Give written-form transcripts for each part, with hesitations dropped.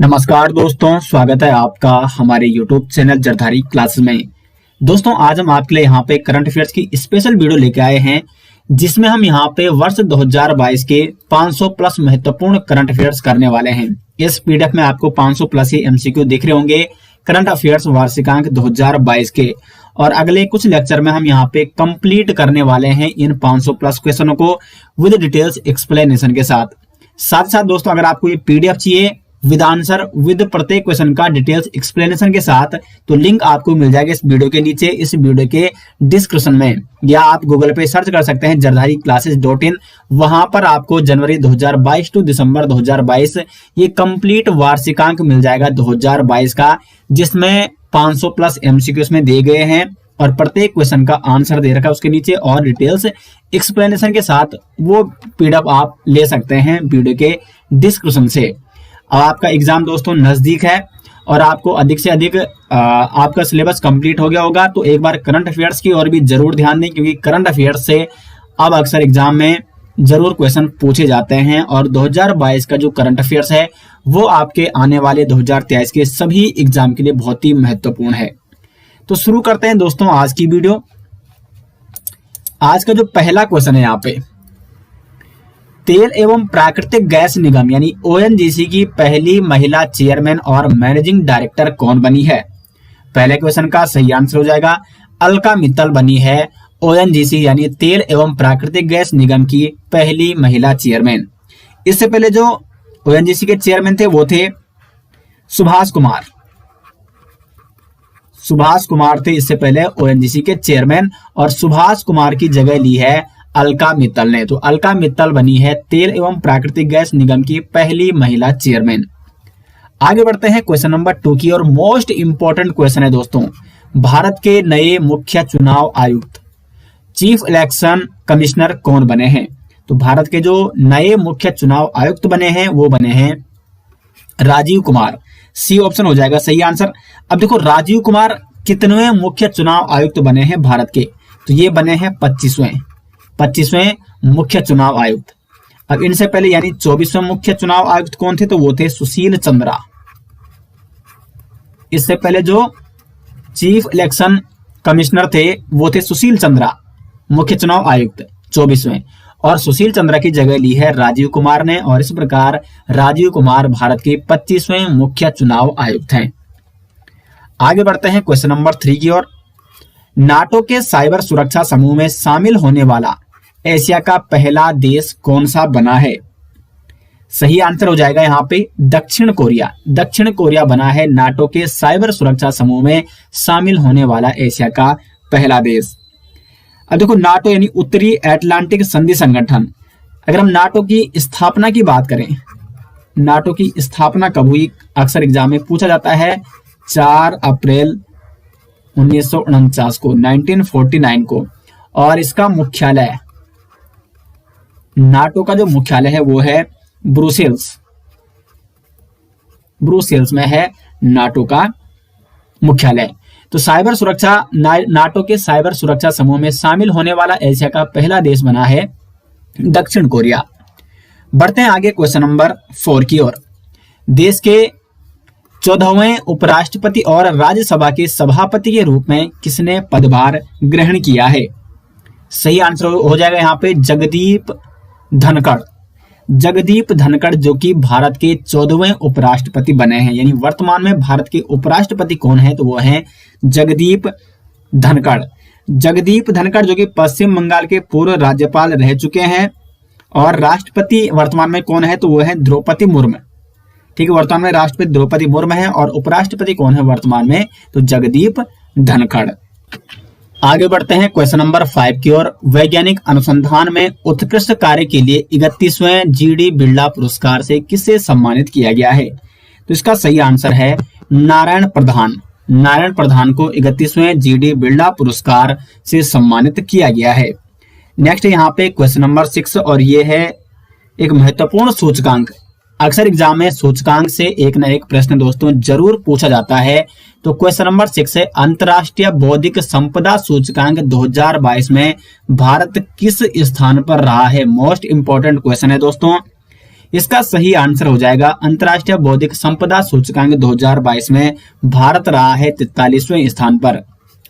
नमस्कार दोस्तों, स्वागत है आपका हमारे YouTube चैनल जरधारी क्लासेस में। दोस्तों, आज हम आपके लिए यहाँ पे करंट अफेयर्स की स्पेशल वीडियो लेके आए हैं, जिसमें हम यहाँ पे वर्ष 2022 के 500 प्लस महत्वपूर्ण करंट अफेयर्स करने वाले हैं। इस पीडीएफ में आपको 500 प्लस ही एमसीक्यू दिख रहे होंगे करंट अफेयर्स वार्षिकांक 2022 के, और अगले कुछ लेक्चर में हम यहाँ पे कंप्लीट करने वाले हैं इन 500 प्लस क्वेश्चनों को विद डिटेल्स एक्सप्लेनेशन के साथ। साथ दोस्तों, अगर आपको ये पीडीएफ चाहिए विद आंसर विद प्रत्येक क्वेश्चन का डिटेल्स एक्सप्लेनेशन के साथ, तो लिंक आपको मिल जाएगा इस वीडियो के नीचे, इस वीडियो के डिस्क्रिप्शन में, या आप गूगल पे सर्च कर सकते हैं जरधारी क्लासेस.in। वहां पर आपको जनवरी 2022 टू दिसंबर 2022 ये कंप्लीट वार्षिकांक मिल जाएगा 2022 का, जिसमें 500 प्लस एमसीक्यूज में दिए गए हैं और प्रत्येक क्वेश्चन का आंसर दे रखा है उसके नीचे, और डिटेल्स एक्सप्लेनेशन के साथ वो पीडीएफ आप ले सकते हैं वीडियो के डिस्क्रिप्शन से। अब आपका एग्जाम दोस्तों नजदीक है और आपको अधिक से अधिक आपका सिलेबस कंप्लीट हो गया होगा, तो एक बार करंट अफेयर्स की ओर भी जरूर ध्यान दें, क्योंकि करंट अफेयर्स से अब अक्सर एग्जाम में जरूर क्वेश्चन पूछे जाते हैं, और 2022 का जो करंट अफेयर्स है वो आपके आने वाले 2023 के सभी एग्जाम के लिए बहुत ही महत्वपूर्ण है। तो शुरू करते हैं दोस्तों आज की वीडियो। आज का जो पहला क्वेश्चन है यहाँ पे, तेल एवं प्राकृतिक गैस निगम यानी ओएनजीसी की पहली महिला चेयरमैन और मैनेजिंग डायरेक्टर कौन बनी है? पहले क्वेश्चन का सही आंसर हो जाएगा अलका मित्तल बनी है ओएनजीसी यानी तेल एवं प्राकृतिक गैस निगम की पहली महिला चेयरमैन। इससे पहले जो ओएनजीसी के चेयरमैन थे वो थे सुभाष कुमार थे इससे पहले ओएनजीसी के चेयरमैन, और सुभाष कुमार की जगह ली है अलका मित्तल ने। तो अलका मित्तल बनी है तेल एवं प्राकृतिक गैस निगम की पहली महिला चेयरमैन। आगे बढ़ते हैं क्वेश्चन नंबर 2 की, और मोस्ट इंपॉर्टेंट क्वेश्चन है दोस्तों, भारत के नए मुख्य चुनाव आयुक्त चीफ इलेक्शन कमिश्नर कौन बने हैं? तो भारत के जो नए मुख्य चुनाव आयुक्त बने हैं वो बने हैं राजीव कुमार। सी ऑप्शन हो जाएगा सही आंसर। अब देखो, राजीव कुमार कितने मुख्य चुनाव आयुक्त बने हैं भारत के? तो ये बने हैं 25वें मुख्य चुनाव आयुक्त। अब इनसे पहले यानी 24वें मुख्य चुनाव आयुक्त कौन थे? तो वो थे सुशील चंद्रा। इससे पहले जो चीफ इलेक्शन कमिश्नर थे वो थे सुशील चंद्रा, मुख्य चुनाव आयुक्त 24वें, और सुशील चंद्रा की जगह ली है राजीव कुमार ने, और इस प्रकार राजीव कुमार भारत के 25वें मुख्य चुनाव आयुक्त हैं। आगे बढ़ते हैं क्वेश्चन नंबर 3 की ओर। नाटो के साइबर सुरक्षा समूह में शामिल होने वाला एशिया का पहला देश कौन सा बना है? सही आंसर हो जाएगा यहाँ पे दक्षिण कोरिया बना है नाटो के साइबर सुरक्षा समूह में शामिल होने वाला एशिया का पहला देश। अब देखो, नाटो यानी उत्तरी अटलांटिक संधि संगठन। अगर हम नाटो की स्थापना की बात करें, नाटो की स्थापना कब हुई? अक्सर एग्जाम में पूछा जाता है 4 अप्रैल 1949 को, 1949 को, और इसका मुख्यालय, नाटो का जो मुख्यालय है वो है ब्रुसेल्स में है नाटो का मुख्यालय। तो साइबर सुरक्षा, नाटो के साइबर सुरक्षा समूह में शामिल होने वाला एशिया का पहला देश बना है दक्षिण कोरिया। बढ़ते हैं आगे क्वेश्चन नंबर 4 की ओर। देश के 14वें उपराष्ट्रपति और राज्यसभा के सभापति के रूप में किसने पदभार ग्रहण किया है? सही आंसर हो जाएगा यहाँ पे जगदीप धनखड़, जो कि भारत के 14वें उपराष्ट्रपति बने हैं। यानी वर्तमान में भारत के उपराष्ट्रपति कौन है? तो वो है जगदीप धनखड़, जो कि पश्चिम बंगाल के पूर्व राज्यपाल रह चुके हैं, और राष्ट्रपति वर्तमान में कौन है? तो वो है द्रौपदी मुर्मू। ठीक है, वर्तमान में राष्ट्रपति द्रौपदी मुर्मू है, और उपराष्ट्रपति कौन है वर्तमान में? तो जगदीप धनखड़। आगे बढ़ते हैं क्वेश्चन नंबर 5 की ओर। वैज्ञानिक अनुसंधान में उत्कृष्ट कार्य के लिए 31वें जीडी बिरला पुरस्कार से किसे सम्मानित किया गया है? तो इसका सही आंसर है नारायण प्रधान को 31वें जीडी बिरला पुरस्कार से सम्मानित किया गया है। नेक्स्ट यहाँ पे क्वेश्चन नंबर 6, और ये है एक महत्वपूर्ण सूचकांक। अक्सर एग्जाम में सूचकांक से एक न एक प्रश्न दोस्तों जरूर पूछा जाता है। तो क्वेश्चन नंबर 6 है, अंतरराष्ट्रीय बौद्धिक संपदा सूचकांक 2022 में भारत किस स्थान पर रहा है? मोस्ट इंपोर्टेंट क्वेश्चन है दोस्तों। इसका सही आंसर हो जाएगा अंतर्राष्ट्रीय बौद्धिक संपदा सूचकांक 2022 में भारत रहा है 43वें स्थान पर।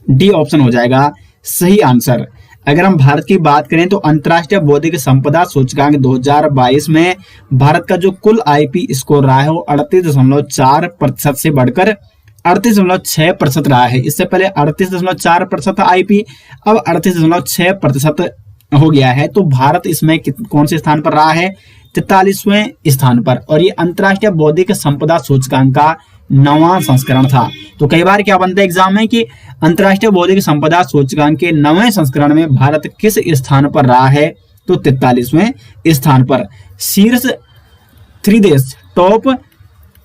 डी ऑप्शन हो जाएगा सही आंसर। अगर हम भारत की बात करें तो अंतर्राष्ट्रीय बौद्धिक संपदा सूचकांक 2022 में भारत का जो कुल आईपी स्कोर रहा है वो 38.4% से बढ़कर 38.6% रहा है। इससे पहले 38.4% आईपी, अब 38.6% हो गया है। तो भारत इसमें कौन से स्थान पर रहा है? 43वें स्थान पर। और ये अंतर्राष्ट्रीय बौद्धिक संपदा सूचकांक का 9वां संस्करण था। तो कई बार क्या बनता है एग्जाम में कि अंतर्राष्ट्रीय बौद्धिक संपदा सूचकांक के 9वें संस्करण में भारत किस स्थान पर रहा है? तो 43वें स्थान पर। शीर्ष 3 देश, टॉप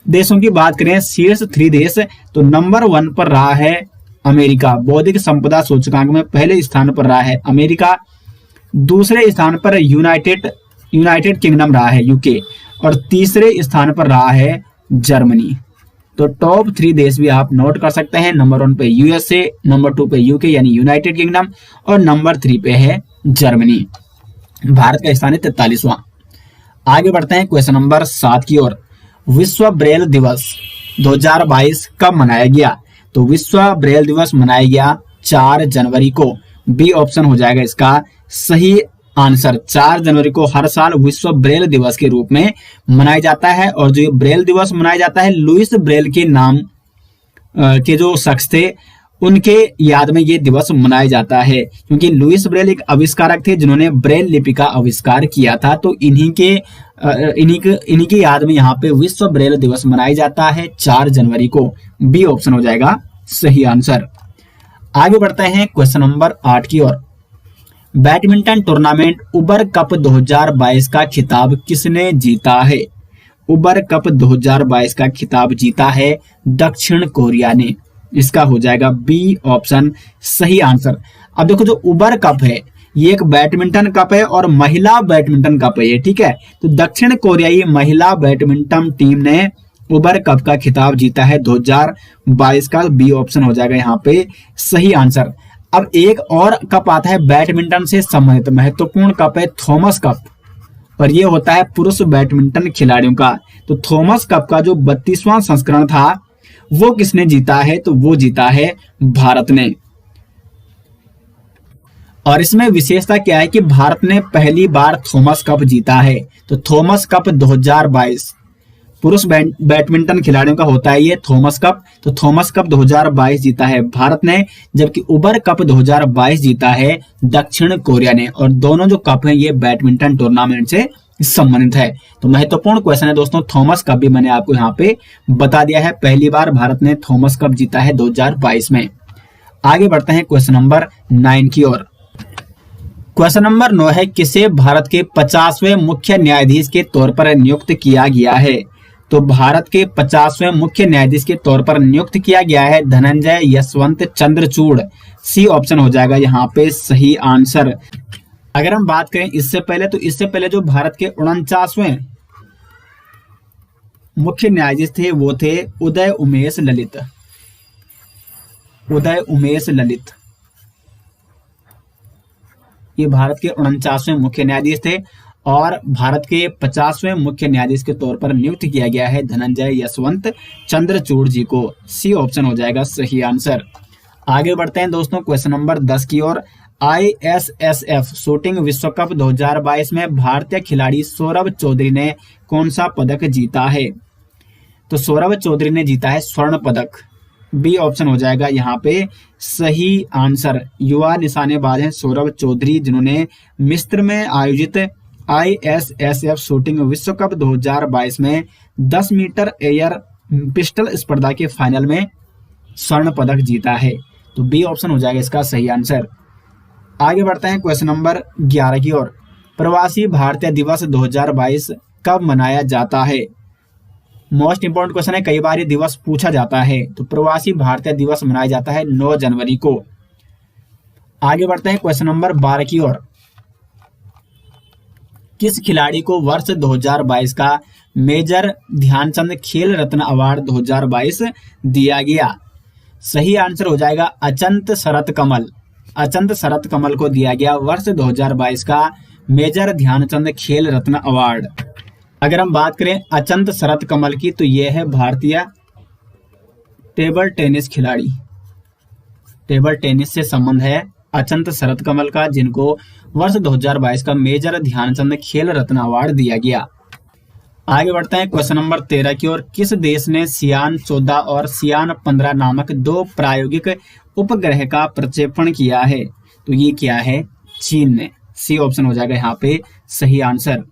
देशों की बात करें, शीर्ष 3 देश, तो नंबर 1 पर रहा है अमेरिका। बौद्धिक संपदा सूचकांक में पहले स्थान पर रहा है अमेरिका। दूसरे स्थान पर यूनाइटेड किंगडम रहा है, यूके। और तीसरे स्थान पर रहा है जर्मनी। तो टॉप 3 देश भी आप नोट कर सकते हैं। नंबर 1 पे यूएसए, नंबर 2 पे यूके यानी यूनाइटेड किंगडम, और नंबर 3 पे है जर्मनी। भारत का स्थान है 43वां। आगे बढ़ते हैं क्वेश्चन नंबर 7 की ओर। विश्व ब्रेल दिवस 2022 कब मनाया गया? तो विश्व ब्रेल दिवस मनाया गया 4 जनवरी को। बी ऑप्शन हो जाएगा इसका सही आंसर। 4 जनवरी को हर साल विश्व ब्रेल दिवस के रूप में मनाया जाता है। और जो ब्रेल दिवस मनाया जाता है, लुइस ब्रेल के नाम के जो शख्स थे उनके याद में ये दिवस मनाया जाता है, क्योंकि लुइस ब्रेल एक आविष्कारक थे जिन्होंने ब्रेल लिपि का आविष्कार किया था। तो इन्हीं की याद में यहाँ पे विश्व ब्रेल दिवस मनाया जाता है 4 जनवरी को। बी ऑप्शन हो जाएगा सही आंसर। आगे बढ़ते हैं क्वेश्चन नंबर 8 की ओर। बैडमिंटन टूर्नामेंट उबर कप 2022 का खिताब किसने जीता है? उबर कप 2022 का खिताब जीता है दक्षिण कोरिया ने। इसका हो जाएगा बी ऑप्शन सही आंसर। अब देखो, जो उबर कप है ये एक बैडमिंटन कप है और महिला बैडमिंटन कप है ये, ठीक है। तो दक्षिण कोरियाई महिला बैडमिंटन टीम ने उबर कप का खिताब जीता है 2022 का। बी ऑप्शन हो जाएगा यहाँ पे सही आंसर। अब एक और कप आता है बैडमिंटन से संबंधित महत्वपूर्ण कप है थॉमस कप, और ये होता है पुरुष बैडमिंटन खिलाड़ियों का। तो थॉमस कप का जो 32वां संस्करण था वो किसने जीता है? तो वो जीता है भारत ने। और इसमें विशेषता क्या है कि भारत ने पहली बार थॉमस कप जीता है। तो थॉमस कप 2022 पुरुष बैडमिंटन खिलाड़ियों का होता है ये थॉमस कप। तो थॉमस कप 2022 जीता है भारत ने, जबकि उबर कप 2022 जीता है दक्षिण कोरिया ने। और दोनों जो कप हैं ये बैडमिंटन टूर्नामेंट से संबंधित है। तो महत्वपूर्ण क्वेश्चन है दोस्तों। थॉमस कप भी मैंने आपको यहाँ पे बता दिया है। पहली बार भारत ने थॉमस कप जीता है 2022 में। आगे बढ़ते हैं क्वेश्चन नंबर 9 की ओर। क्वेश्चन नंबर 9 है, किसे भारत के 50वें मुख्य न्यायाधीश के तौर पर नियुक्त किया गया है? तो भारत के 50वें मुख्य न्यायाधीश के तौर पर नियुक्त किया गया है धनंजय यशवंत चंद्रचूड़। सी ऑप्शन हो जाएगा यहाँ पे सही आंसर। अगर हम बात करें इससे पहले जो भारत के 49वें मुख्य न्यायाधीश थे वो थे उदय उमेश ललित। ये भारत के 49वें मुख्य न्यायाधीश थे और भारत के 50वें मुख्य न्यायाधीश के तौर पर नियुक्त किया गया है धनंजय यशवंत चंद्रचूड़ जी को। सी ऑप्शन हो जाएगा सही आंसर। आगे बढ़ते हैं दोस्तों क्वेश्चन नंबर 10 की ओर। ISSF शूटिंग विश्व कप 2022 में भारतीय खिलाड़ी सौरभ चौधरी ने कौन सा पदक जीता है? तो सौरभ चौधरी ने जीता है स्वर्ण पदक। बी ऑप्शन हो जाएगा यहाँ पे सही आंसर। युवा निशानेबाज हैं सौरभ चौधरी, जिन्होंने मिस्र में आयोजित ISSF शूटिंग विश्व कप 2022 में 10 मीटर एयर पिस्टल स्पर्धा के फाइनल में स्वर्ण पदक जीता है। तो बी ऑप्शन हो जाएगा इसका सही आंसर। आगे बढ़ते हैं क्वेश्चन नंबर 11 की ओर। प्रवासी भारतीय दिवस 2022 कब मनाया जाता है? मोस्ट इंपोर्टेंट क्वेश्चन है, कई बार ये दिवस पूछा जाता है। तो प्रवासी भारतीय दिवस मनाया जाता है 9 जनवरी को। आगे बढ़ते हैं क्वेश्चन नंबर 12 की ओर। किस खिलाड़ी को वर्ष 2022 का मेजर ध्यानचंद खेल रत्न अवार्ड 2022 दिया गया? सही आंसर हो जाएगा अचंत शरत कमल को दिया गया वर्ष 2022 का मेजर ध्यानचंद खेल रत्न अवार्ड। अगर हम बात करें अचंत शरत कमल की, तो ये है भारतीय टेबल टेनिस खिलाड़ी। टेबल टेनिस से संबंध है अचंत शरत कमल का, जिनको वर्ष 2022 का मेजर ध्यानचंद खेल रत्न अवार्ड दिया गया। आगे बढ़ते हैं क्वेश्चन नंबर 13 की ओर। किस देश ने सियान 14 और सियान 15 नामक 2 प्रायोगिक उपग्रह का प्रक्षेपण किया है? तो ये क्या है? चीन ने। सी ऑप्शन हो जाएगा यहाँ पे सही आंसर।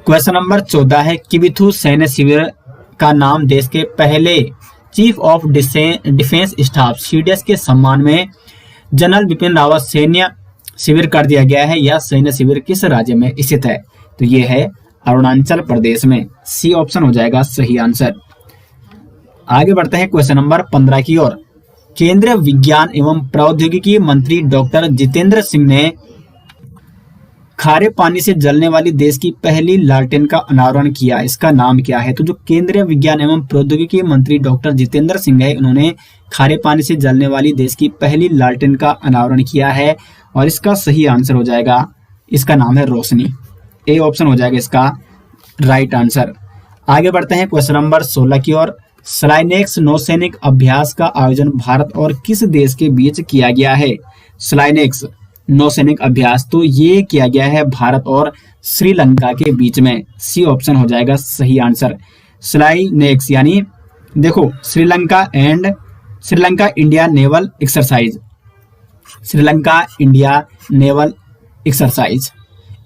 क्वेश्चन नंबर 14 है, किबिथु सैन्य शिविर का नाम देश के पहले chief of defence staff CDS के सम्मान में जनरल बिपिन रावत सैन्य शिविर कर दिया गया है। यह सैन्य शिविर किस राज्य में स्थित है? तो ये है अरुणाचल प्रदेश में। सी ऑप्शन हो जाएगा सही आंसर। आगे बढ़ते हैं क्वेश्चन नंबर 15 की ओर। केंद्रीय विज्ञान एवं प्रौद्योगिकी मंत्री डॉक्टर जितेंद्र सिंह ने खारे पानी से जलने वाली देश की पहली लालटेन का अनावरण किया। इसका नाम क्या है? तो जो केंद्रीय विज्ञान एवं प्रौद्योगिकी मंत्री डॉक्टर जितेंद्र सिंह है, उन्होंने खारे पानी से जलने वाली देश की पहली लालटेन का अनावरण किया है और इसका सही आंसर हो जाएगा, इसका नाम है रोशनी। ए ऑप्शन हो जाएगा इसका राइट आंसर। आगे बढ़ते हैं क्वेश्चन नंबर 16 की ओर। स्लाइनेक्स नौसैनिक अभ्यास का आयोजन भारत और किस देश के बीच किया गया है? स्लाइनेक्स नौसैनिक अभ्यास, तो ये किया गया है भारत और श्रीलंका के बीच में। सी ऑप्शन हो जाएगा सही आंसर। स्लाइनेक्स यानी देखो Sri Lanka India naval exercise, Sri Lanka India naval exercise.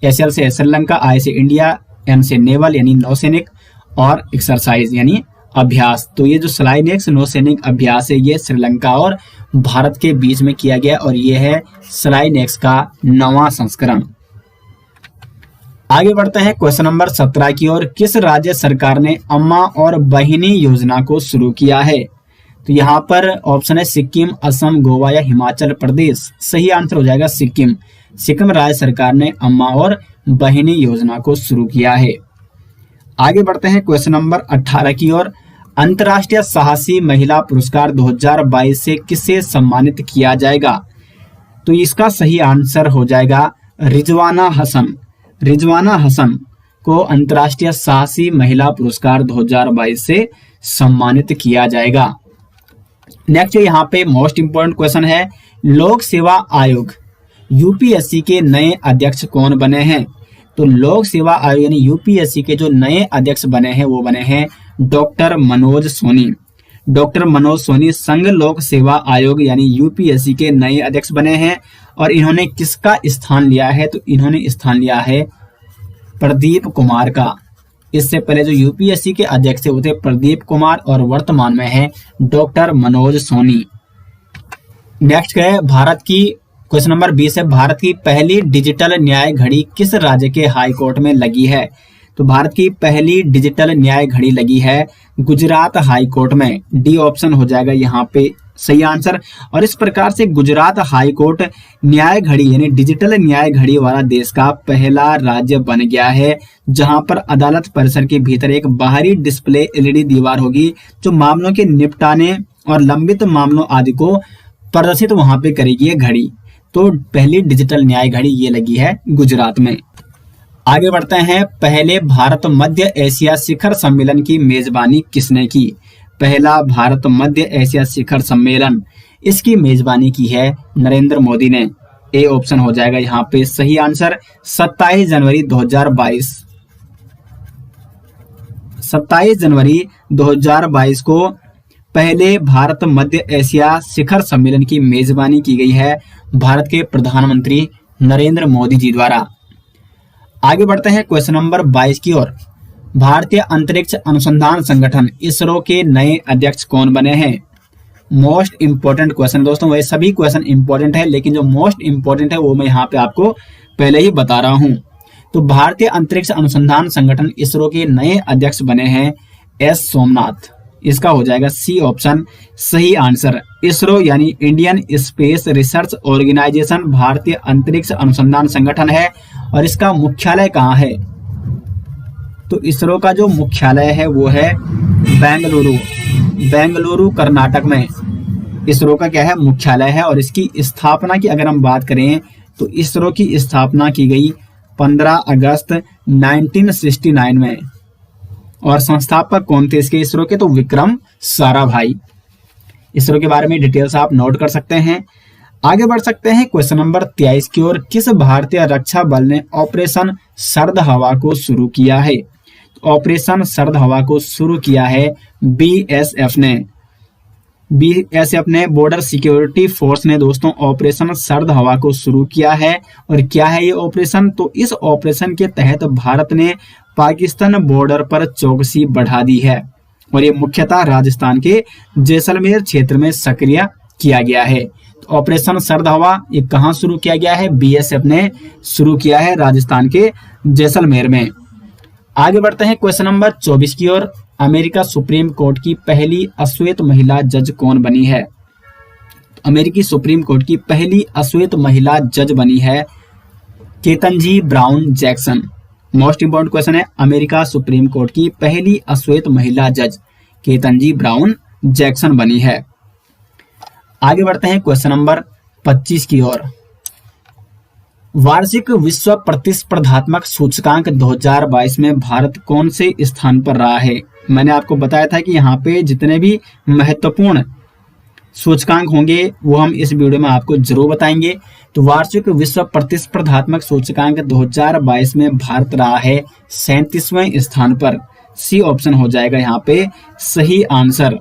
SL से श्रीलंका, आई से इंडिया, एन से नेवल यानी नौसैनिक और एक्सरसाइज यानी अभ्यास। तो ये जो स्लाइनेक्स नौसैनिक अभ्यास है, ये श्रीलंका और भारत के बीच में किया गया और ये है स्लाइनेक्स का 9वां संस्करण। आगे बढ़ते हैं क्वेश्चन नंबर 17 की ओर। किस राज्य सरकार ने अम्मा और बहिनी योजना को शुरू किया है? तो यहाँ पर ऑप्शन है सिक्किम, असम, गोवा या हिमाचल प्रदेश। सही आंसर हो जाएगा सिक्किम। सिक्किम राज्य सरकार ने अम्मा और बहिनी योजना को शुरू किया है। आगे बढ़ते हैं क्वेश्चन नंबर 18 की ओर। अंतर्राष्ट्रीय साहसी महिला पुरस्कार 2022 से किसे सम्मानित किया जाएगा? तो इसका सही आंसर हो जाएगा रिजवाना हसन। रिजवाना हसन को अंतर्राष्ट्रीय साहसी महिला पुरस्कार 2022 से सम्मानित किया जाएगा। नेक्स्ट यहाँ पे मोस्ट इंपोर्टेंट क्वेश्चन है, लोक सेवा आयोग यूपीएससी के नए अध्यक्ष कौन बने हैं? तो लोक सेवा आयोग यानी यूपीएससी के जो नए अध्यक्ष बने हैं वो बने हैं डॉक्टर मनोज सोनी। डॉक्टर मनोज सोनी संघ लोक सेवा आयोग यानी यूपीएससी के नए अध्यक्ष बने हैं और इन्होंने किसका स्थान लिया है? तो इन्होंने स्थान लिया है प्रदीप कुमार का। इससे पहले जो यूपीएससी के अध्यक्ष थे वो थे प्रदीप कुमार और वर्तमान में है डॉक्टर मनोज सोनी। नेक्स्ट है भारत की क्वेश्चन नंबर 20 है, भारत की पहली डिजिटल न्याय घड़ी किस राज्य के हाई कोर्ट में लगी है? तो भारत की पहली डिजिटल न्याय घड़ी लगी है गुजरात हाई कोर्ट में। डी ऑप्शन हो जाएगा यहाँ पे सही आंसर। और इस प्रकार से गुजरात हाई कोर्ट न्याय घड़ी यानी डिजिटल न्याय घड़ी वाला देश का पहला राज्य बन गया है, जहां पर अदालत परिसर के भीतर एक बाहरी डिस्प्ले एलईडी दीवार होगी जो मामलों के निपटाने और लंबित मामलों आदि को प्रदर्शित वहां पे करेगी ये घड़ी। तो पहली डिजिटल न्याय घड़ी ये लगी है गुजरात में। आगे बढ़ते हैं, पहले भारत मध्य एशिया शिखर सम्मेलन की मेजबानी किसने की? पहला भारत मध्य एशिया शिखर सम्मेलन, इसकी मेजबानी की है नरेंद्र मोदी ने। ए ऑप्शन हो जाएगा यहाँ पे सही आंसर। 27 जनवरी 2022 27 जनवरी 2022 को पहले भारत मध्य एशिया शिखर सम्मेलन की मेजबानी की गई है भारत के प्रधानमंत्री नरेंद्र मोदी जी द्वारा। आगे बढ़ते हैं क्वेश्चन नंबर 22 की ओर। भारतीय अंतरिक्ष अनुसंधान संगठन इसरो के नए अध्यक्ष कौन बने हैं? मोस्ट इंपोर्टेंट क्वेश्चन दोस्तों, वह सभी क्वेश्चन इंपोर्टेंट है लेकिन जो मोस्ट इंपोर्टेंट है वो मैं यहाँ पे आपको पहले ही बता रहा हूँ। तो भारतीय अंतरिक्ष अनुसंधान संगठन इसरो के नए अध्यक्ष बने हैं एस सोमनाथ। इसका हो जाएगा सी ऑप्शन सही आंसर। इसरो यानी इंडियन स्पेस रिसर्च ऑर्गेनाइजेशन भारतीय अंतरिक्ष अनुसंधान संगठन है और इसका मुख्यालय कहाँ है? तो इसरो का जो मुख्यालय है वो है बेंगलुरु कर्नाटक में इसरो का क्या है मुख्यालय है। और इसकी स्थापना की अगर हम बात करें तो इसरो की स्थापना की गई 15 अगस्त 1969 में। और संस्थापक कौन थे इसके इसरो के? तो विक्रम साराभाई। इसरो के बारे में डिटेल्स आप नोट कर सकते हैं। आगे बढ़ सकते हैं क्वेश्चन नंबर 23 की ओर। किस भारतीय रक्षा बल ने ऑपरेशन सर्द हवा को शुरू किया है? ऑपरेशन सर्द हवा को शुरू किया है बीएसएफ ने। बीएसएफ ने, बॉर्डर सिक्योरिटी फोर्स ने दोस्तों ऑपरेशन सर्द हवा को शुरू किया है। और क्या है ये ऑपरेशन? तो इस ऑपरेशन के तहत भारत ने पाकिस्तान बॉर्डर पर चौकसी बढ़ा दी है और ये मुख्यतः राजस्थान के जैसलमेर क्षेत्र में सक्रिय किया गया है। तो ऑपरेशन सर्द हवा ये कहाँ शुरू किया गया है? बीएसएफ ने शुरू किया है राजस्थान के जैसलमेर में। आगे बढ़ते हैं क्वेश्चन नंबर 24 की ओर। अमेरिका सुप्रीम कोर्ट की पहली अश्वेत महिला जज कौन बनी है? अमेरिकी सुप्रीम कोर्ट की पहली अश्वेत महिला जज बनी है Ketanji brown Jackson. Most important question है, अमेरिका सुप्रीम कोर्ट की पहली अश्वेत महिला जज केतनजी ब्राउन जैक्सन बनी है। आगे बढ़ते हैं क्वेश्चन नंबर 25 की ओर। वार्षिक विश्व प्रतिस्पर्धात्मक सूचकांक 2022 में भारत कौन से स्थान पर रहा है? मैंने आपको बताया था कि यहाँ पे जितने भी महत्वपूर्ण सूचकांक होंगे वो हम इस वीडियो में आपको जरूर बताएंगे। तो वार्षिक विश्व प्रतिस्पर्धात्मक सूचकांक 2022 में भारत रहा है 37वें स्थान पर। सी ऑप्शन हो जाएगा यहाँ पे सही आंसर।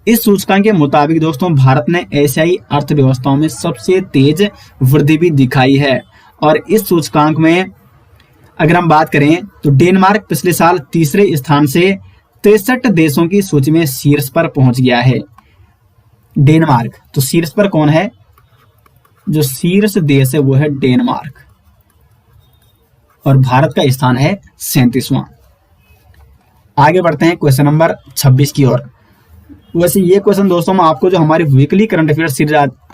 इस सूचकांक के मुताबिक दोस्तों भारत ने एशियाई अर्थव्यवस्थाओं में सबसे तेज वृद्धि भी दिखाई है। और इस सूचकांक में अगर हम बात करें तो डेनमार्क पिछले साल तीसरे स्थान से 63 देशों की सूची में शीर्ष पर पहुंच गया है। डेनमार्क, तो शीर्ष पर कौन है? जो शीर्ष देश है वो है डेनमार्क और भारत का स्थान है 37वां। आगे बढ़ते हैं क्वेश्चन नंबर 26 की ओर। वैसे ये क्वेश्चन दोस्तों मैं आपको जो हमारी वीकली करंट अफेयर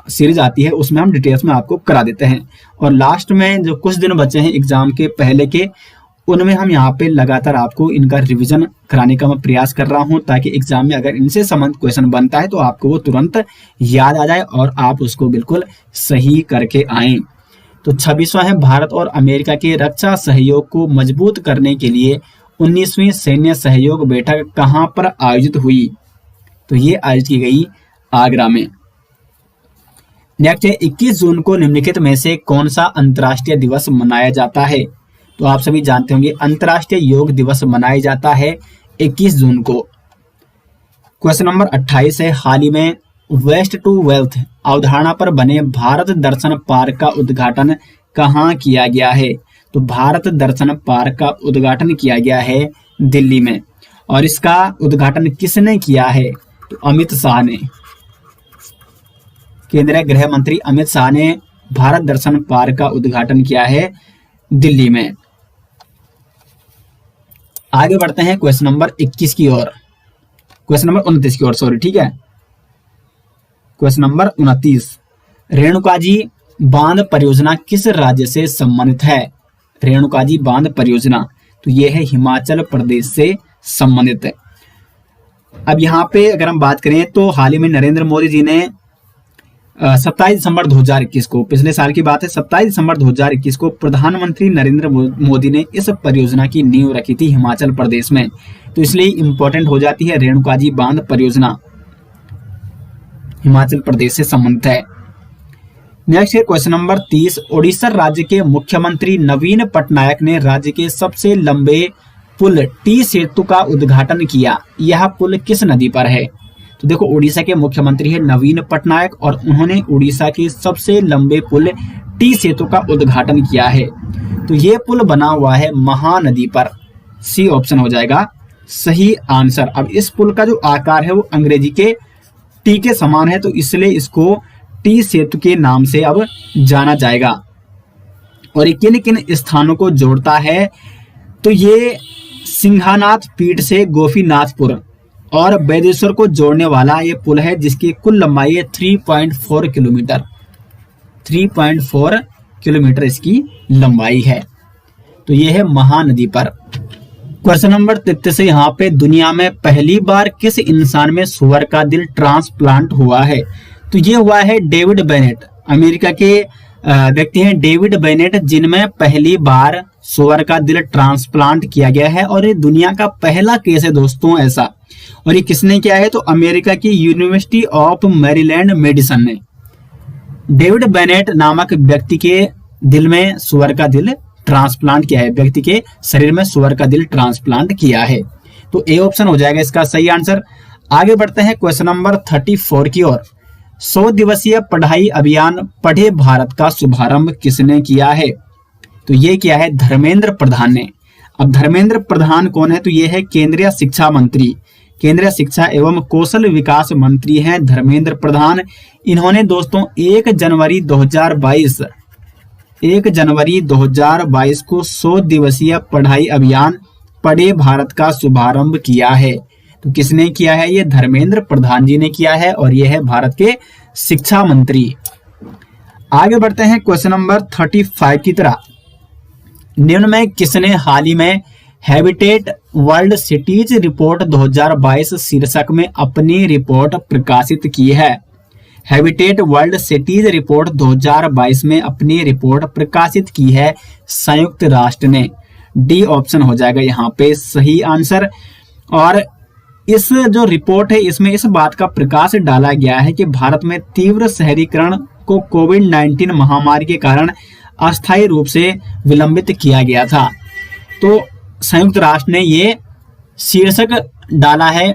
सीरीज आती है उसमें हम डिटेल्स में आपको करा देते हैं और लास्ट में जो कुछ दिन बचे हैं एग्जाम के पहले के उनमें हम यहाँ पे लगातार आपको इनका रिवीजन कराने का मैं प्रयास कर रहा हूँ ताकि एग्जाम में अगर इनसे संबंधित क्वेश्चन बनता है तो आपको वो तुरंत याद आ जाए और आप उसको बिल्कुल सही करके आए। तो 26वां है, भारत और अमेरिका के रक्षा सहयोग को मजबूत करने के लिए 19वीं सैन्य सहयोग बैठक कहाँ पर आयोजित हुई? तो ये आयोजित की गई आगरा में। नेक्स्ट है 21 जून को निम्नलिखित में से कौन सा अंतर्राष्ट्रीय दिवस मनाया जाता है? तो आप सभी जानते होंगे अंतर्राष्ट्रीय योग दिवस मनाया जाता है 21 जून को। क्वेश्चन नंबर 28 है, हाल ही में वेस्ट टू वेल्थ अवधारणा पर बने भारत दर्शन पार्क का उद्घाटन कहाँ किया गया है? तो भारत दर्शन पार्क का उद्घाटन किया गया है दिल्ली में। और इसका उद्घाटन किसने किया है? तो अमित शाह ने। केंद्रीय गृह मंत्री अमित शाह ने भारत दर्शन पार्क का उद्घाटन किया है दिल्ली में। आगे बढ़ते हैं क्वेश्चन नंबर 21 की ओर, क्वेश्चन नंबर 29 की ओर, सॉरी, ठीक है। क्वेश्चन नंबर 29, रेणुकाजी बांध परियोजना किस राज्य से संबंधित है? रेणुकाजी बांध परियोजना, तो यह है हिमाचल प्रदेश से संबंधित है। अब यहाँ पे अगर हम बात करें तो हाल ही में नरेंद्र मोदी जी ने 27 दिसंबर 2021 को, पिछले साल की बात है, 27 दिसंबर 2021 को प्रधानमंत्री नरेंद्र मोदी ने इस परियोजना की नींव रखी थी हिमाचल प्रदेश में। तो इसलिए इंपॉर्टेंट हो जाती है रेणुकाजी बांध परियोजना, हिमाचल प्रदेश से संबंधित है। नेक्स्ट है क्वेश्चन नंबर 30, ओडिशा राज्य के मुख्यमंत्री नवीन पटनायक ने राज्य के सबसे लंबे पुल टी सेतु का उद्घाटन किया। यह पुल किस नदी पर है? तो देखो, उड़ीसा के मुख्यमंत्री है नवीन पटनायक और उन्होंने उड़ीसा के सबसे लंबे पुल टी सेतु का उद्घाटन किया है। तो ये पुल बना हुआ है महानदी पर। सी ऑप्शन हो जाएगा सही आंसर। अब इस पुल का जो आकार है वो अंग्रेजी के टी के समान है, तो इसलिए इसको टी सेतु के नाम से अब जाना जाएगा। और किन किन स्थानों को जोड़ता है? तो ये सिंघानाथ पीठ से गोपीनाथपुर और बैदेश्वर को जोड़ने वाला ये पुल है, जिसकी कुल लंबाई है 3.4 किलोमीटर। 3.4 किलोमीटर इसकी लंबाई है। तो ये है महानदी पर। क्वेश्चन नंबर 33 से यहाँ पे दुनिया में पहली बार किस इंसान में सुअर का दिल ट्रांसप्लांट हुआ है? तो ये हुआ है डेविड बेनेट, अमेरिका के व्यक्ति हैं डेविड बेनेट, जिनमें पहली बार सुअर का दिल ट्रांसप्लांट किया गया है और ये दुनिया का पहला केस है दोस्तों ऐसा। और ये किसने किया है? तो अमेरिका की यूनिवर्सिटी ऑफ मैरीलैंड मेडिसन ने डेविड बेनेट नामक व्यक्ति के दिल में सुअर का दिल ट्रांसप्लांट किया है, व्यक्ति के शरीर में सुअर का दिल ट्रांसप्लांट किया है। तो ए ऑप्शन हो जाएगा इसका सही आंसर। आगे बढ़ते हैं क्वेश्चन नंबर 34 की ओर। 100 दिवसीय पढ़ाई अभियान पढ़े भारत का शुभारंभ किसने किया है? तो ये किया है धर्मेंद्र प्रधान ने। अब धर्मेंद्र प्रधान कौन है? तो ये है केंद्रीय शिक्षा मंत्री, केंद्रीय शिक्षा एवं कौशल विकास मंत्री हैं धर्मेंद्र प्रधान। इन्होंने दोस्तों 1 जनवरी 2022 को 100 दिवसीय पढ़ाई अभियान पढ़े भारत का शुभारंभ किया है। तो किसने किया है? ये धर्मेंद्र प्रधान जी ने किया है और ये है भारत के शिक्षा मंत्री। आगे बढ़ते हैं क्वेश्चन नंबर 35 की तरह। निम्न में किसने हाल ही में हैबिटेट वर्ल्ड सिटीज रिपोर्ट 2022 शीर्षक में अपनी रिपोर्ट प्रकाशित की है? हैबिटेट वर्ल्ड सिटीज रिपोर्ट 2022 में अपनी रिपोर्ट प्रकाशित की है संयुक्त राष्ट्र ने। डी ऑप्शन हो जाएगा यहाँ पे सही आंसर। और इस जो रिपोर्ट है इसमें इस बात का प्रकाश डाला गया है कि भारत में तीव्र शहरीकरण को कोविड-19 महामारी के कारण अस्थायी रूप से विलंबित किया गया था। तो संयुक्त राष्ट्र ने ये शीर्षक डाला है,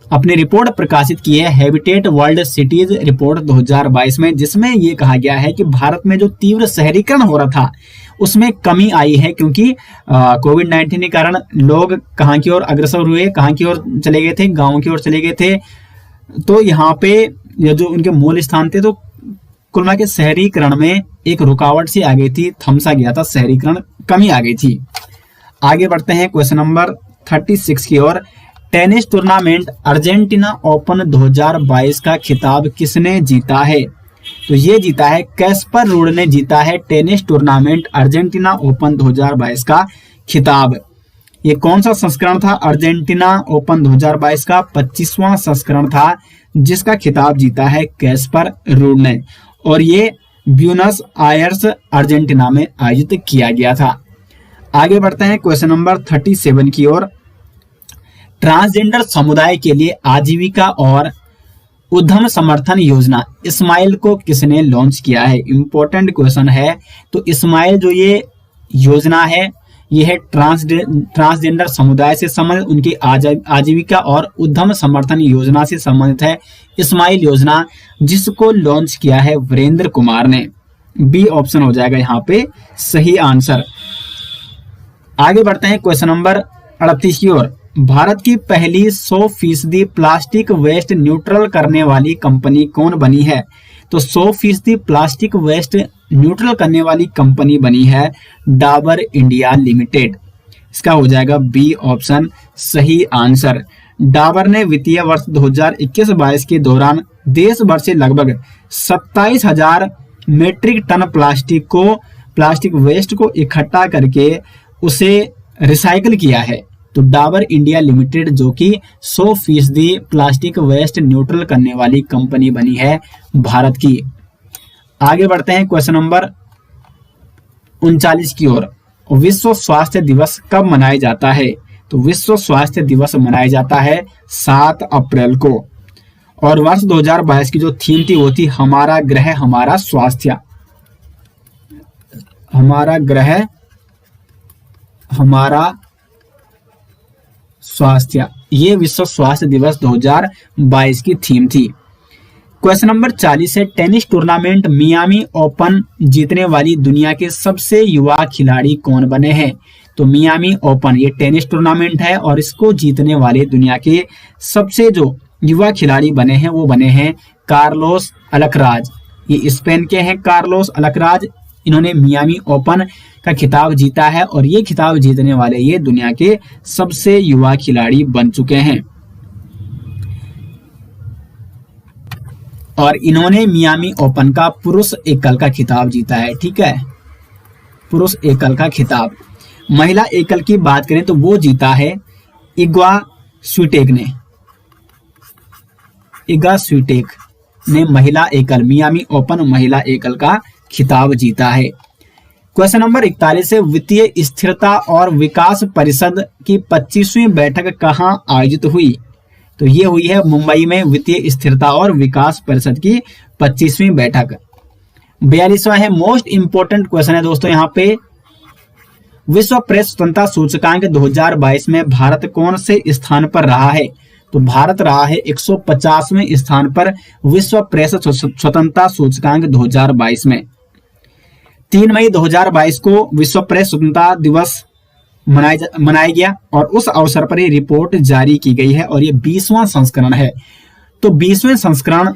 अपनी रिपोर्ट प्रकाशित की है हैबिटेट वर्ल्ड सिटीज रिपोर्ट 2022 में, जिसमें ये कहा गया है कि भारत में जो तीव्र शहरीकरण हो रहा था उसमें कमी आई है, क्योंकि कोविड-19 के कारण लोग कहाँ की ओर अग्रसर हुए, कहाँ की ओर चले गए थे? गाँव की ओर चले गए थे। तो यहाँ पे ये जो उनके मूल स्थान थे, तो कुल मिला के शहरीकरण में एक रुकावट सी आ गई थी, थमसा गया था शहरीकरण, कमी आ गई थी। आगे बढ़ते हैं क्वेश्चन नंबर 36 की ओर। टेनिस टूर्नामेंट अर्जेंटीना ओपन 2022 का खिताब किसने जीता है? तो ये जीता है कैस्पर रूड ने जीता है टेनिस टूर्नामेंट अर्जेंटीना ओपन 2022 का खिताब। ये कौन सा संस्करण था? अर्जेंटीना ओपन 2022 का 25वां संस्करण था, जिसका खिताब जीता है कैस्पर रूड ने, और ये ब्यूनस आयर्स अर्जेंटीना में आयोजित किया गया था। आगे बढ़ते हैं क्वेश्चन नंबर 37 की ओर। ट्रांसजेंडर समुदाय के लिए आजीविका और उद्यम समर्थन योजना इस्माइल को किसने लॉन्च किया है? इंपॉर्टेंट क्वेश्चन है। तो इस्माइल जो ये योजना है, ये है ट्रांसजेंडर समुदाय से संबंधित, उनकी आजीविका और उद्यम समर्थन योजना से संबंधित है इस्माइल योजना, जिसको लॉन्च किया है वीरेंद्र कुमार ने। बी ऑप्शन हो जाएगा यहाँ पे सही आंसर। आगे बढ़ते हैं क्वेश्चन नंबर 38 की ओर। भारत की पहली 100% प्लास्टिक वेस्ट न्यूट्रल करने वाली कंपनी कौन बनी है? तो 100% प्लास्टिक वेस्ट न्यूट्रल करने वाली कंपनी बनी है डाबर इंडिया लिमिटेड। इसका हो जाएगा बी ऑप्शन सही आंसर। डाबर ने वित्तीय वर्ष 2021-22 के दौरान देश भर से लगभग 27,000 मीट्रिक टन प्लास्टिक वेस्ट को इकट्ठा करके उसे रिसाइकिल किया है। तो डाबर इंडिया लिमिटेड जो कि 100% प्लास्टिक वेस्ट न्यूट्रल करने वाली कंपनी बनी है भारत की। आगे बढ़ते हैं क्वेश्चन नंबर 39 की ओर। विश्व स्वास्थ्य दिवस कब मनाया जाता है? तो विश्व स्वास्थ्य दिवस मनाया जाता है 7 अप्रैल को, और वर्ष 2022 की जो थीम थी वो थी हमारा ग्रह हमारा स्वास्थ्य। हमारा ग्रह हमारा स्वास्थ्य, ये विश्व स्वास्थ्य दिवस 2022 की थीम थी। क्वेश्चन नंबर 40 है। टेनिस टूर्नामेंट मियामी ओपन जीतने वाली दुनिया के सबसे युवा खिलाड़ी कौन बने हैं? तो मियामी ओपन ये टेनिस टूर्नामेंट है और इसको जीतने वाले दुनिया के सबसे जो युवा खिलाड़ी बने हैं वो बने हैं कार्लोस अलकराज। ये स्पेन के हैं कार्लोस अलकराज। इन्होंने मियामी ओपन का खिताब जीता है और ये खिताब जीतने वाले ये दुनिया के सबसे युवा खिलाड़ी बन चुके हैं। और इन्होंने मियामी ओपन का पुरुष एकल का खिताब जीता है। ठीक है, पुरुष एकल का खिताब। महिला एकल की बात करें तो वो जीता है इगा स्वीटेक ने। इगा स्वीटेक ने महिला एकल मियामी ओपन महिला एकल का खिताब जीता है। क्वेश्चन नंबर 41 है, वित्तीय स्थिरता और विकास परिषद की 25वीं बैठक कहाँ आयोजित हुई? तो ये हुई है मुंबई में वित्तीय स्थिरता और विकास परिषद की 25वीं बैठक। 42वां है, मोस्ट इंपोर्टेंट क्वेश्चन है दोस्तों यहाँ पे, विश्व प्रेस स्वतंत्रता सूचकांक 2022 में भारत कौन से स्थान पर रहा है? तो भारत रहा है 150वें स्थान पर विश्व प्रेस स्वतंत्रता सूचकांक 2022 में। 3 मई 2022 को विश्व प्रेस स्वतंत्रता दिवस मनाया गया और उस अवसर पर ये रिपोर्ट जारी की गई है और ये 20वां संस्करण है। तो 20वें संस्करण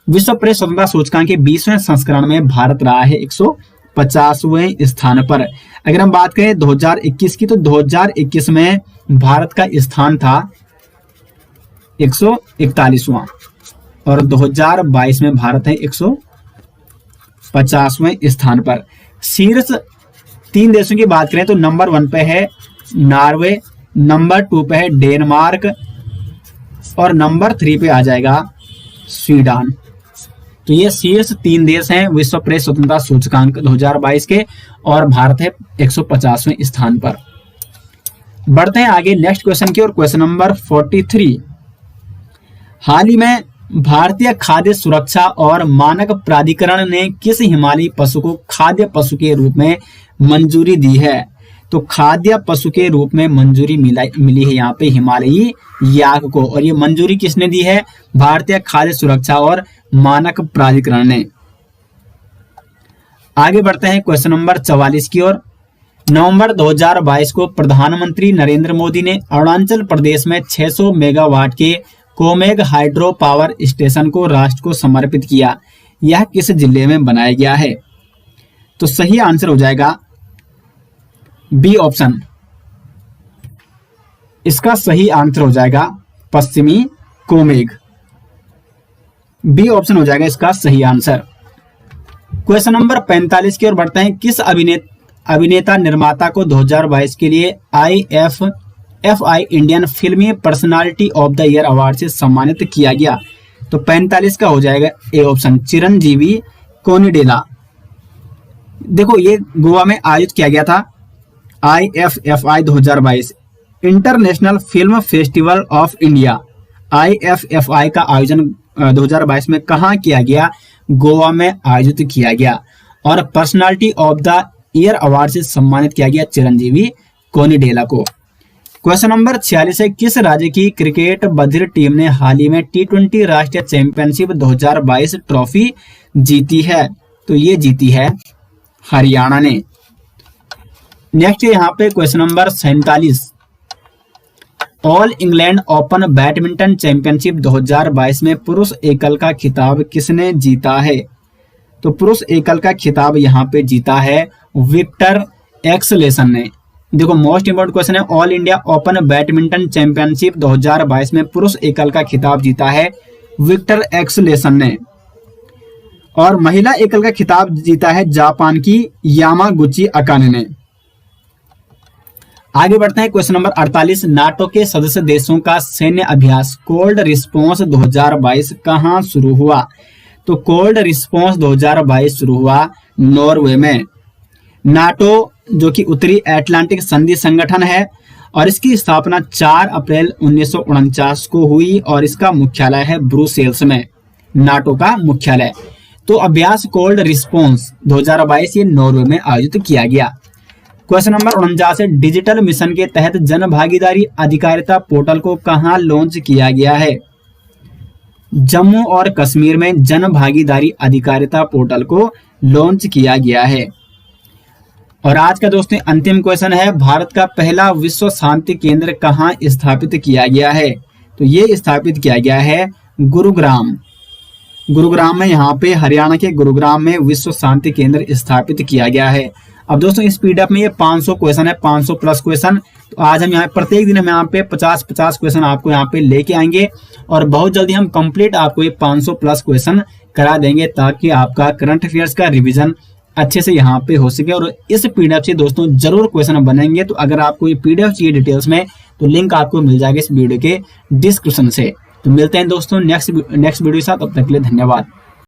विश्व प्रेस स्वतंत्रता सूचकांक के 20वें संस्करण में भारत रहा है 150वें स्थान पर। अगर हम बात करें 2021 की, तो 2021 में भारत का स्थान था 141वां और 2022 में भारत है 150वें स्थान पर। शीर्ष 3 देशों की बात करें तो नंबर 1 पे है नॉर्वे, नंबर 2 पे है डेनमार्क और नंबर 3 पे आ जाएगा स्वीडन। तो ये शीर्ष 3 देश हैं विश्व प्रेस स्वतंत्रता सूचकांक 2022 के और भारत है 150वें स्थान पर। बढ़ते हैं आगे नेक्स्ट क्वेश्चन की ओर। क्वेश्चन नंबर 43, हाल ही में भारतीय खाद्य सुरक्षा और मानक प्राधिकरण ने किस हिमालयी पशु को खाद्य पशु के रूप में मंजूरी दी है? तो खाद्य पशु के रूप में मंजूरी मिली है यहाँ पे हिमालयी याक को, और ये मंजूरी किसने दी है? भारतीय खाद्य सुरक्षा और मानक प्राधिकरण ने। आगे बढ़ते हैं क्वेश्चन नंबर 44 की ओर। नवंबर 2022 को प्रधानमंत्री नरेंद्र मोदी ने अरुणाचल प्रदेश में 600 मेगावाट के कोमेग हाइड्रो पावर स्टेशन को राष्ट्र को समर्पित किया। यह किस जिले में बनाया गया है? तो सही आंसर हो जाएगा बी ऑप्शन। इसका सही आंसर हो जाएगा पश्चिमी कोमेग। बी ऑप्शन हो जाएगा इसका सही आंसर। क्वेश्चन नंबर 45 की ओर बढ़ते हैं। किस अभिनेता निर्माता को 2022 के लिए IFFI इंडियन फिल्मी personality of the year award से सम्मानित किया गया? तो 45 का हो जाएगा ए ऑप्शन, चिरंजीवी कोनिडेला। देखो ये गोवा में आयोजित किया गया था IFFI 2022 international film festival of India. IFFI का आयोजन 2022 में कहाँ किया गया? गोवा में आयोजित किया गया और personality of the year award से सम्मानित किया गया चिरंजीवी कोनिडेला को। क्वेश्चन नंबर 46 है, किस राज्य की क्रिकेट बधिर टीम ने हाल ही में T20 राष्ट्रीय चैंपियनशिप 2022 ट्रॉफी जीती है? तो ये जीती है हरियाणा ने। नेक्स्ट यहाँ पे question number 47, all England open badminton championship 2022 में पुरुष एकल का खिताब किसने जीता है? तो पुरुष एकल का खिताब यहाँ पे जीता है विक्टर एक्सलेसन ने। देखो मोस्ट इंपोर्टेंट क्वेश्चन है, all India open badminton championship 2022 में पुरुष एकल का खिताब जीता है विक्टर एक्सलेसन ने, और महिला एकल का खिताब जीता है जापान की यामागुची अकाने ने। आगे बढ़ते हैं क्वेश्चन नंबर 48, नाटो के सदस्य देशों का सैन्य अभ्यास कोल्ड रिस्पॉन्स 2022 कहां शुरू हुआ? तो कोल्ड रिस्पॉन्स 2022 शुरू हुआ नॉर्वे में। नाटो जो कि उत्तरी अटलांटिक संधि संगठन है और इसकी स्थापना 4 अप्रैल 1949 को हुई और इसका मुख्यालय है ब्रुसेल्स में, नाटो का मुख्यालय। तो अभ्यास कोल्ड रिस्पॉन्स 2022 ये नॉर्वे में आयोजित किया गया। क्वेश्चन नंबर 49 है, डिजिटल मिशन के तहत जन भागीदारी अधिकारिता पोर्टल को कहां लॉन्च किया गया है? जम्मू और कश्मीर में जन भागीदारी अधिकारिता पोर्टल को लॉन्च किया गया है। और आज का दोस्तों अंतिम क्वेश्चन है, भारत का पहला विश्व शांति केंद्र कहां स्थापित किया गया है? तो ये स्थापित किया गया है गुरुग्राम में, यहाँ पे हरियाणा के गुरुग्राम में विश्व शांति केंद्र स्थापित किया गया है। अब दोस्तों इस पीडीएफ में ये 500 क्वेश्चन है, 500 प्लस क्वेश्चन। तो आज हम यहाँ प्रत्येक दिन हम यहाँ पे 50-50 क्वेश्चन आपको यहाँ पे लेके आएंगे और बहुत जल्दी हम कंप्लीट आपको ये 500 प्लस क्वेश्चन करा देंगे ताकि आपका करंट अफेयर्स का रिवीजन अच्छे से यहाँ पे हो सके। और इस पीडीएफ से दोस्तों जरूर क्वेश्चन बनेंगे। तो अगर आपको ये पीडीएफ चाहिए डिटेल्स में तो लिंक आपको मिल जाएगा इस वीडियो के डिस्क्रिप्शन से। तो मिलते हैं दोस्तों नेक्स्ट वीडियो के साथ, तब तक के लिए धन्यवाद।